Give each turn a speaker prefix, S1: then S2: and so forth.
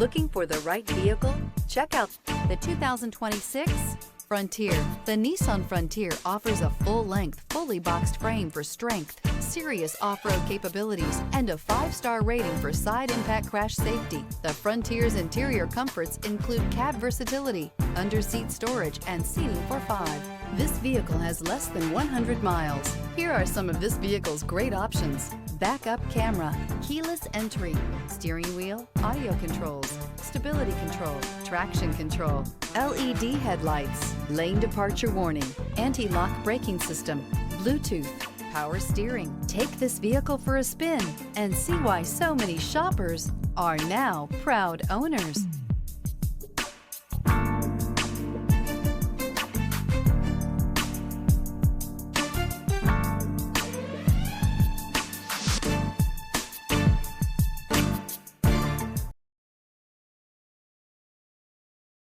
S1: Looking for the right vehicle? Check out the 2026 Frontier. The Nissan Frontier offers a full-length, fully boxed frame for strength, serious off-road capabilities, and a 5-star rating for side impact crash safety. The Frontier's interior comforts include cab versatility, under-seat storage, and seating for 5. This vehicle has less than 100 miles. Here are some of this vehicle's great options: backup camera, keyless entry, steering wheel audio controls, stability control, traction control, LED headlights, lane departure warning, anti-lock braking system, Bluetooth, power steering. Take this vehicle for a spin and see why so many shoppers are now proud owners.